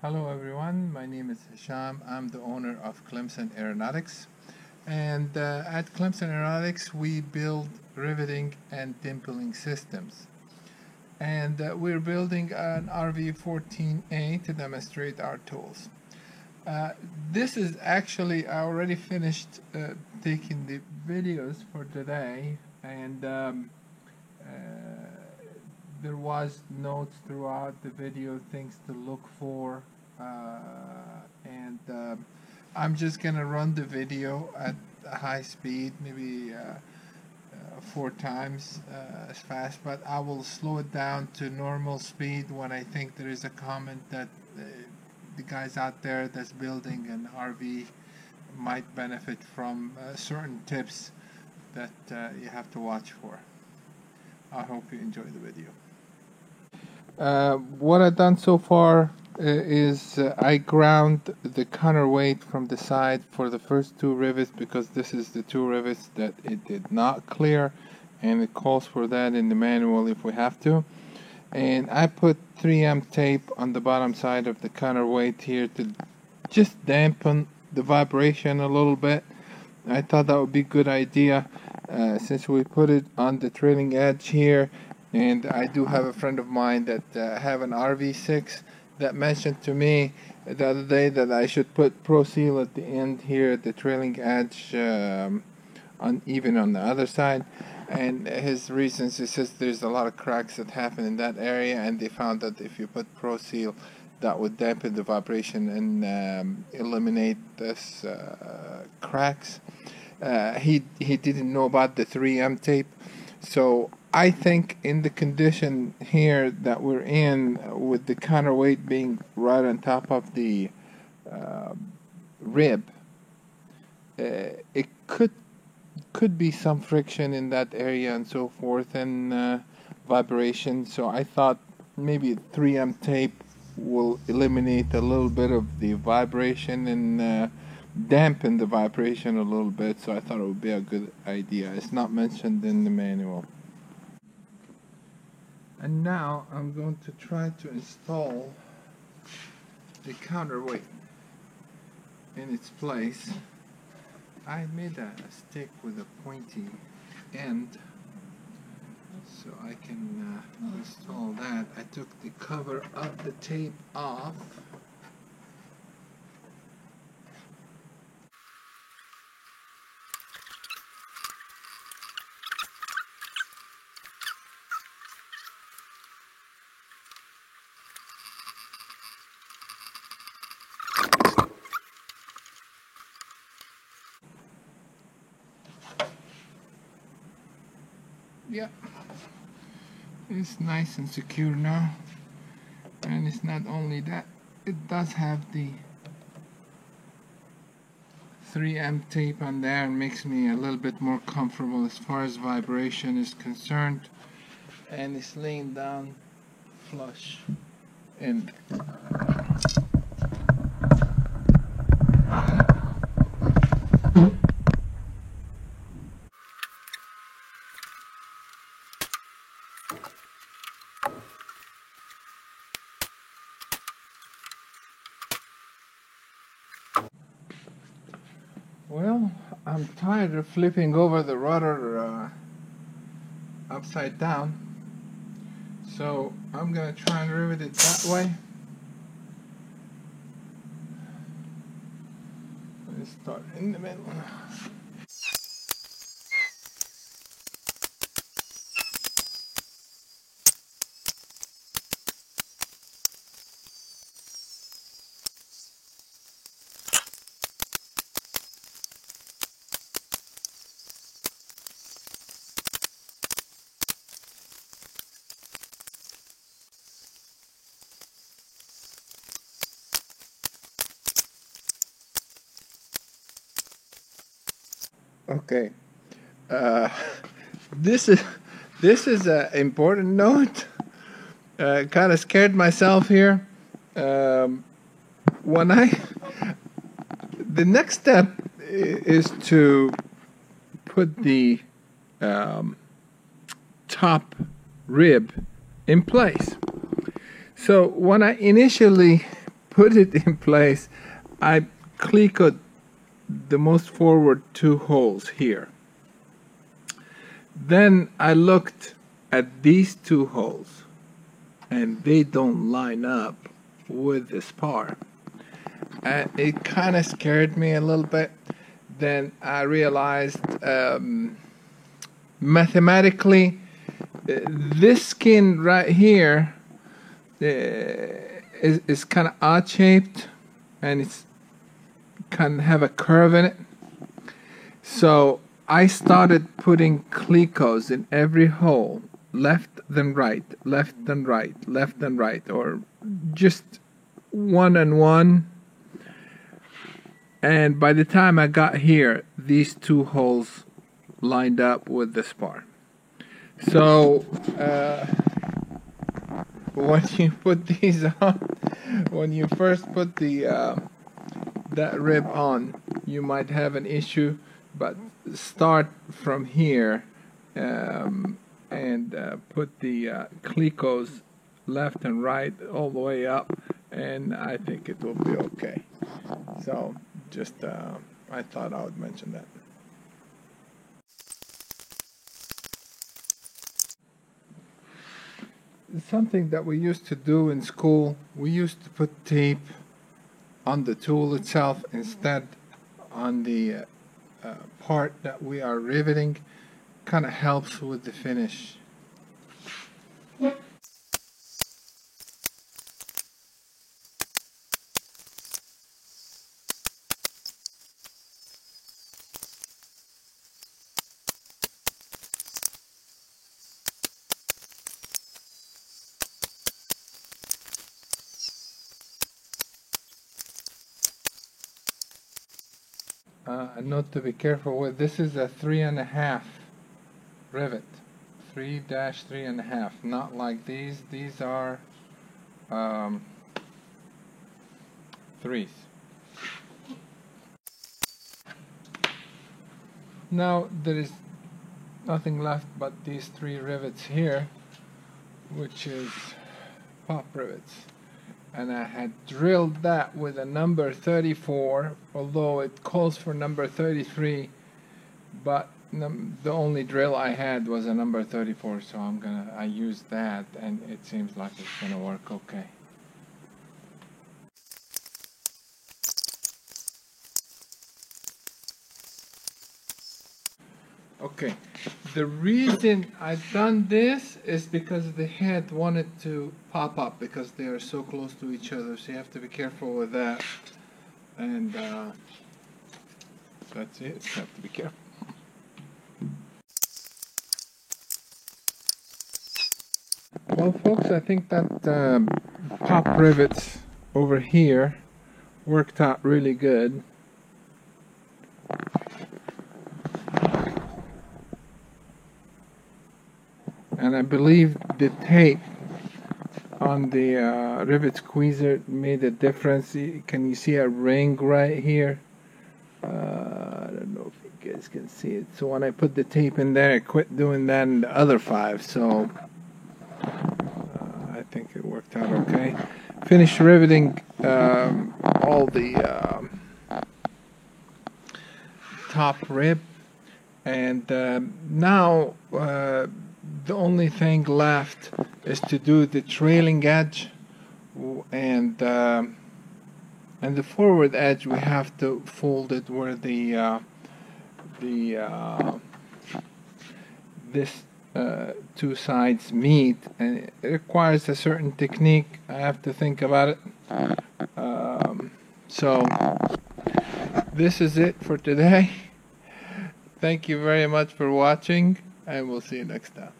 Hello everyone, my name is Hisham. I'm the owner of Clemson Aeronautics, and at Clemson Aeronautics we build riveting and dimpling systems, and we're building an RV-14A to demonstrate our tools. This is actually, I already finished taking the videos for today, and there was notes throughout the video, things to look for, and I'm just gonna run the video at high speed, maybe 4 times as fast, but I will slow it down to normal speed when I think there is a comment that the guys out there that's building an RV might benefit from certain tips that you have to watch for. I hope you enjoy the video. What I've done so far is I ground the counterweight from the side for the first 2 rivets, because this is the 2 rivets that it did not clear, and it calls for that in the manual if we have to. And I put 3M tape on the bottom side of the counterweight here to just dampen the vibration a little bit. I thought that would be a good idea since we put it on the trailing edge here. And I do have a friend of mine that have an RV6 that mentioned to me the other day that I should put Pro Seal at the end here at the trailing edge, even on the other side. And his reasons, he says there's a lot of cracks that happen in that area, and they found that if you put Pro Seal, that would dampen the vibration and eliminate this cracks. He didn't know about the 3M tape, so I think in the condition here that we're in, with the counterweight being right on top of the rib, it could be some friction in that area and so forth, and vibration. So I thought maybe 3M tape will eliminate a little bit of the vibration and dampen the vibration a little bit. So I thought it would be a good idea. It's not mentioned in the manual. And now I'm going to try to install the counterweight in its place. I made a stick with a pointy end so I can install that. I took the cover of the tape off. Yeah, it's nice and secure now, and it's not only that, it does have the 3M tape on there, and makes me a little bit more comfortable as far as vibration is concerned, and it's laying down flush and well, I'm tired of flipping over the rudder upside down, so I'm gonna try and rivet it that way. Let's start in the middle. Okay, this is an important note. Kind of scared myself here. The next step is to put the top rib in place. So when I initially put it in place, I clecoed the most forward 2 holes here. Then I looked at these 2 holes, and they don't line up with the spar. And it kind of scared me a little bit. Then I realized mathematically this skin right here is kind of odd shaped, and it's kind of have a curve in it. So I started putting clecos in every hole, left then right, left then right, left then right, or just 1 and 1. And by the time I got here, these 2 holes lined up with the spar. So when you put these on, when you first put the that rib on, you might have an issue, but start from here and put the clecos left and right all the way up, and I think it will be okay. So just I thought I would mention that. Something that we used to do in school, we used to put tape on the tool itself instead on the part that we are riveting. Kind of helps with the finish. A note to be careful with, this is a 3.5 rivet, 3-3.5, not like these are 3s. Now there is nothing left but these 3 rivets here, which is pop rivets. And I had drilled that with a number 34, although it calls for number 33, but the only drill I had was a number 34, so I used that, and it seems like it's gonna work okay. Okay, the reason I've done this is because the head wanted to pop up because they are so close to each other, so you have to be careful with that. And that's it, you have to be careful. Well folks, I think that pop rivets over here worked out really good. And I believe the tape on the rivet squeezer made a difference. Can you see a ring right here? I don't know if you guys can see it. So when I put the tape in there, I quit doing that in the other 5. So I think it worked out okay. Finished riveting all the top rib, and now the only thing left is to do the trailing edge, and the forward edge we have to fold it where this 2 sides meet, and it requires a certain technique. I have to think about it. So this is it for today. Thank you very much for watching, and we'll see you next time.